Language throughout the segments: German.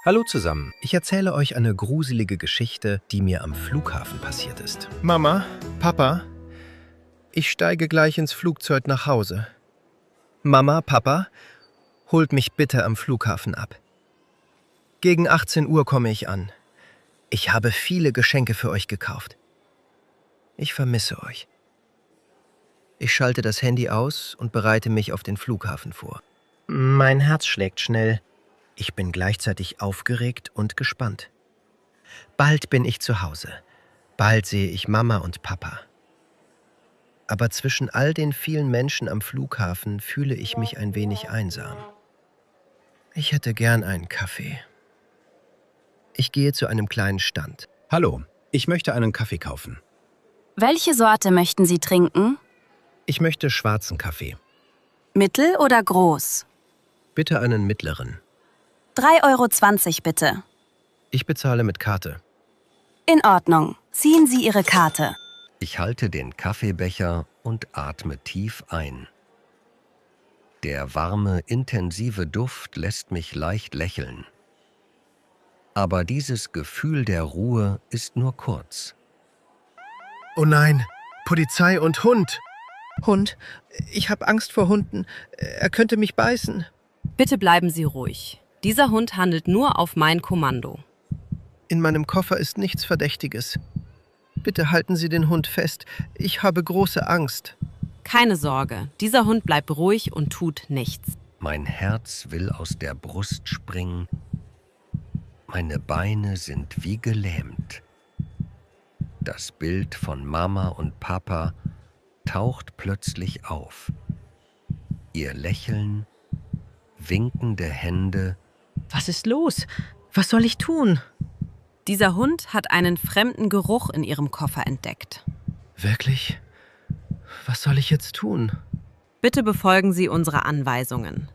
Hallo zusammen, ich erzähle euch eine gruselige Geschichte, die mir am Flughafen passiert ist. Mama, Papa, ich steige gleich ins Flugzeug nach Hause. Mama, Papa, holt mich bitte am Flughafen ab. Gegen 18 Uhr komme ich an. Ich habe viele Geschenke für euch gekauft. Ich vermisse euch. Ich schalte das Handy aus und bereite mich auf den Flughafen vor. Mein Herz schlägt schnell. Ich bin gleichzeitig aufgeregt und gespannt. Bald bin ich zu Hause. Bald sehe ich Mama und Papa. Aber zwischen all den vielen Menschen am Flughafen fühle ich mich ein wenig einsam. Ich hätte gern einen Kaffee. Ich gehe zu einem kleinen Stand. Hallo, ich möchte einen Kaffee kaufen. Welche Sorte möchten Sie trinken? Ich möchte schwarzen Kaffee. Mittel oder groß? Bitte einen mittleren. 3,20 € bitte. Ich bezahle mit Karte. In Ordnung. Ziehen Sie Ihre Karte. Ich halte den Kaffeebecher und atme tief ein. Der warme, intensive Duft lässt mich leicht lächeln. Aber dieses Gefühl der Ruhe ist nur kurz. Oh nein, Polizei und Hund. Hund, Ich habe Angst vor Hunden. Er könnte mich beißen. bitte bleiben Sie ruhig. Dieser Hund handelt nur auf mein Kommando. In meinem Koffer ist nichts Verdächtiges. Bitte halten Sie den Hund fest. Ich habe große Angst. Keine Sorge, dieser Hund bleibt ruhig und tut nichts. Mein Herz will aus der Brust springen. Meine Beine sind wie gelähmt. Das Bild von Mama und Papa taucht plötzlich auf. Ihr Lächeln, winkende Hände. Was ist los? Was soll ich tun? Dieser Hund hat einen fremden Geruch in Ihrem Koffer entdeckt. Wirklich? Was soll ich jetzt tun? Bitte befolgen Sie unsere Anweisungen.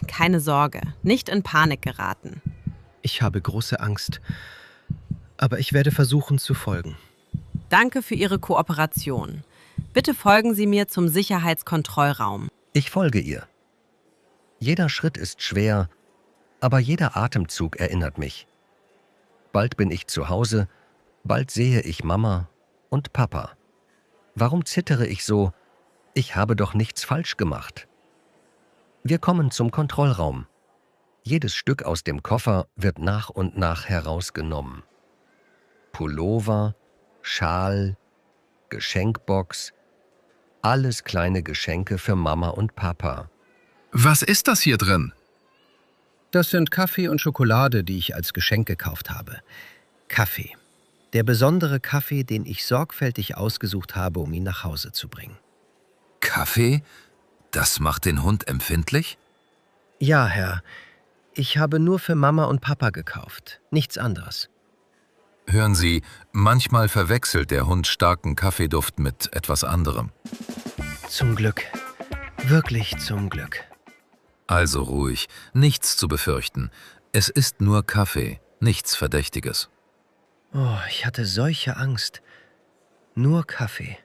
Keine Sorge, nicht in Panik geraten. Ich habe große Angst. Aber ich werde versuchen zu folgen. Danke für Ihre Kooperation. Bitte folgen Sie mir zum Sicherheitskontrollraum. Ich folge ihr. Jeder Schritt ist schwer, aber jeder Atemzug erinnert mich. Bald bin ich zu Hause, bald sehe ich Mama und Papa. Warum zittere ich so? Ich habe doch nichts falsch gemacht. Wir kommen zum Kontrollraum. Jedes Stück aus dem Koffer wird nach und nach herausgenommen. Pullover, Schal, Geschenkbox, alles kleine Geschenke für Mama und Papa. Was ist das hier drin? Das sind Kaffee und Schokolade, die ich als Geschenk gekauft habe. Kaffee. Der besondere Kaffee, den ich sorgfältig ausgesucht habe, um ihn nach Hause zu bringen. Kaffee? Das macht den Hund empfindlich? Ja, Herr. Ich habe nur für Mama und Papa gekauft. Nichts anderes. Hören Sie, manchmal verwechselt der Hund starken Kaffeeduft mit etwas anderem. Zum Glück. Wirklich zum Glück. Also ruhig, nichts zu befürchten. Es ist nur Kaffee, nichts Verdächtiges. Oh, ich hatte solche Angst. Nur Kaffee.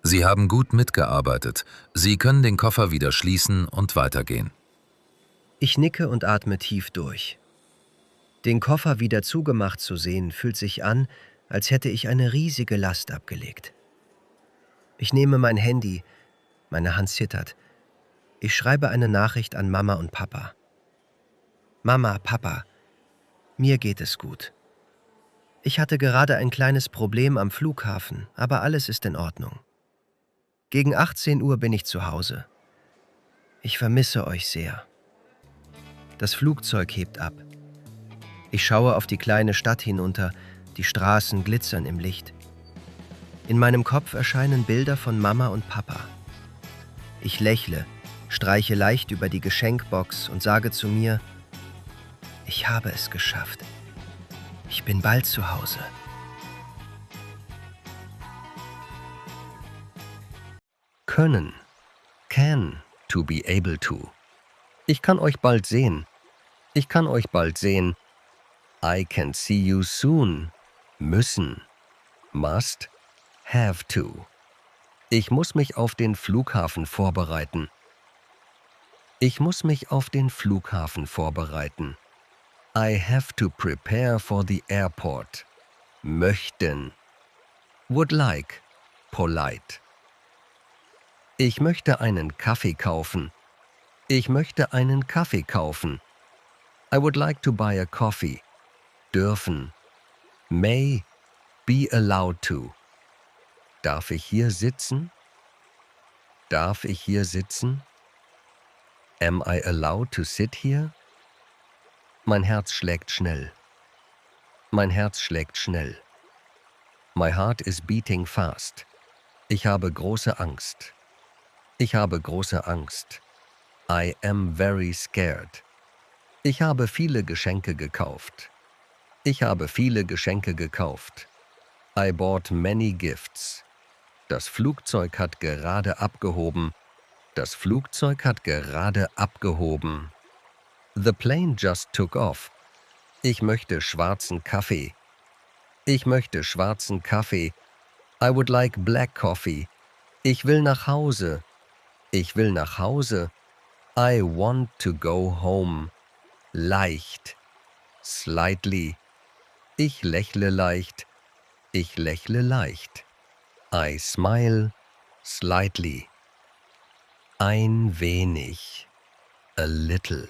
Sie haben gut mitgearbeitet. Sie können den Koffer wieder schließen und weitergehen. Ich nicke und atme tief durch. Den Koffer wieder zugemacht zu sehen, fühlt sich an, als hätte ich eine riesige Last abgelegt. Ich nehme mein Handy, meine Hand zittert. Ich schreibe eine Nachricht an Mama und Papa. Mama, Papa, mir geht es gut. Ich hatte gerade ein kleines Problem am Flughafen, aber alles ist in Ordnung. Gegen 18 Uhr bin ich zu Hause. Ich vermisse euch sehr. Das Flugzeug hebt ab. Ich schaue auf die kleine Stadt hinunter, die Straßen glitzern im Licht. In meinem Kopf erscheinen Bilder von Mama und Papa. Ich lächle, streiche leicht über die Geschenkbox und sage zu mir, ich habe es geschafft. Ich bin bald zu Hause. Können. Can. To be able to. Ich kann euch bald sehen. Ich kann euch bald sehen. I can see you soon. Müssen. Must. Have to. Ich muss mich auf den Flughafen vorbereiten. Ich muss mich auf den Flughafen vorbereiten. I have to prepare for the airport. Möchten. Would like. Polite. Ich möchte einen Kaffee kaufen. Ich möchte einen Kaffee kaufen. I would like to buy a coffee. Dürfen. May. Be allowed to. Darf ich hier sitzen? Darf ich hier sitzen? Am I allowed to sit here? Mein Herz schlägt schnell. Mein Herz schlägt schnell. My heart is beating fast. Ich habe große Angst. Ich habe große Angst. I am very scared. Ich habe viele Geschenke gekauft. Ich habe viele Geschenke gekauft. I bought many gifts. Das Flugzeug hat gerade abgehoben. Das Flugzeug hat gerade abgehoben. The plane just took off. Ich möchte schwarzen Kaffee. Ich möchte schwarzen Kaffee. I would like black coffee. Ich will nach Hause. Ich will nach Hause. I want to go home. Leicht. Slightly. Ich lächle leicht. Ich lächle leicht. I smile slightly. Ein wenig. A little.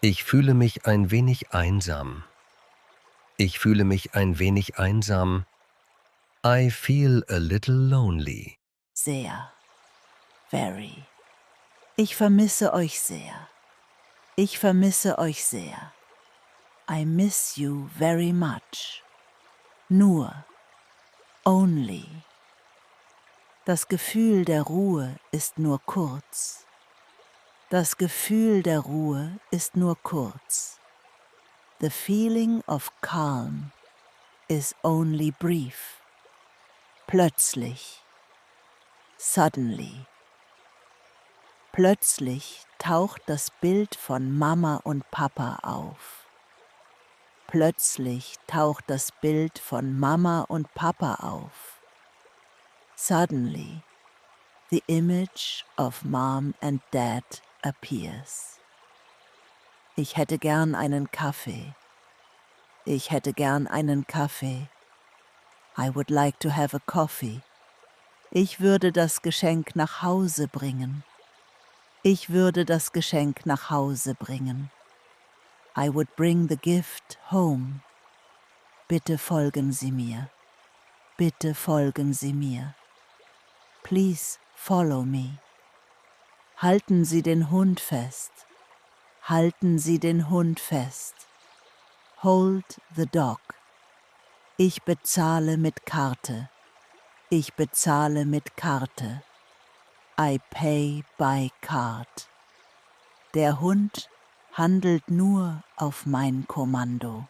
Ich fühle mich ein wenig einsam. Ich fühle mich ein wenig einsam. I feel a little lonely. Sehr. Very. Ich vermisse euch sehr. Ich vermisse euch sehr. I miss you very much. Nur. Only. Das Gefühl der Ruhe ist nur kurz. Das Gefühl der Ruhe ist nur kurz. The feeling of calm is only brief. Plötzlich. Suddenly. Plötzlich taucht das Bild von Mama und Papa auf. Plötzlich taucht das Bild von Mama und Papa auf. Suddenly, the image of Mom and Dad appears. Ich hätte gern einen Kaffee. Ich hätte gern einen Kaffee. I would like to have a coffee. Ich würde das Geschenk nach Hause bringen. Ich würde das Geschenk nach Hause bringen. I would bring the gift home. Bitte folgen Sie mir. Bitte folgen Sie mir. Please follow me. Halten Sie den Hund fest. Halten Sie den Hund fest. Hold the dog. Ich bezahle mit Karte. Ich bezahle mit Karte. I pay by card. Der Hund handelt nur auf mein Kommando.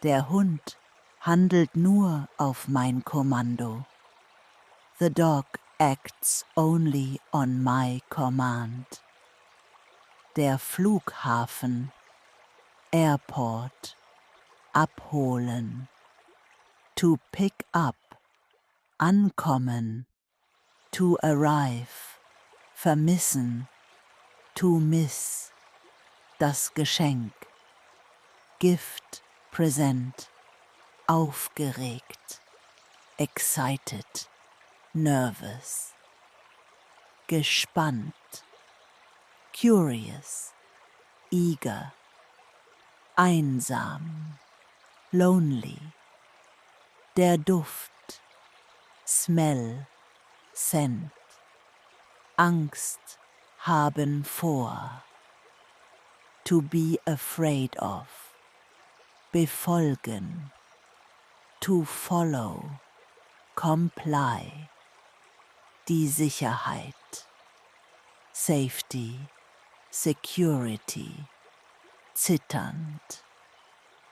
Der Hund handelt nur auf mein Kommando. The dog acts only on my command. Der Flughafen, Airport, abholen. To pick up, ankommen. To arrive, vermissen. To miss, das Geschenk. Gift, present, aufgeregt. Excited, nervous. Gespannt. Curious, eager. Einsam, lonely. Der Duft, smell, scent. Angst haben vor. To be afraid of. Befolgen. To follow. Comply. Die Sicherheit. Safety. Security. Zitternd.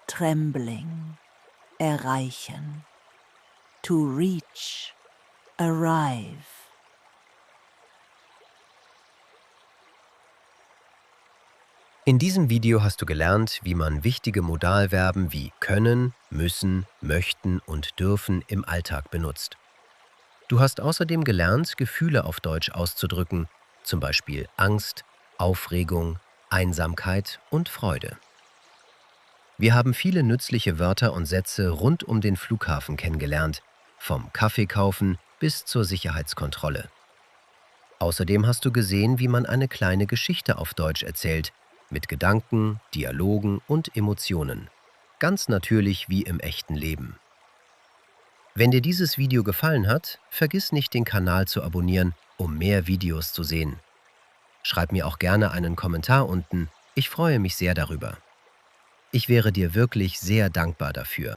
Trembling. Erreichen. To reach. Arrive. In diesem Video hast du gelernt, wie man wichtige Modalverben wie können, müssen, möchten und dürfen im Alltag benutzt. Du hast außerdem gelernt, Gefühle auf Deutsch auszudrücken, zum Beispiel Angst, Aufregung, Einsamkeit und Freude. Wir haben viele nützliche Wörter und Sätze rund um den Flughafen kennengelernt, vom Kaffeekaufen bis zur Sicherheitskontrolle. Außerdem hast du gesehen, wie man eine kleine Geschichte auf Deutsch erzählt, mit Gedanken, Dialogen und Emotionen. Ganz natürlich wie im echten Leben. Wenn dir dieses Video gefallen hat, vergiss nicht, den Kanal zu abonnieren, um mehr Videos zu sehen. Schreib mir auch gerne einen Kommentar unten, ich freue mich sehr darüber. Ich wäre dir wirklich sehr dankbar dafür.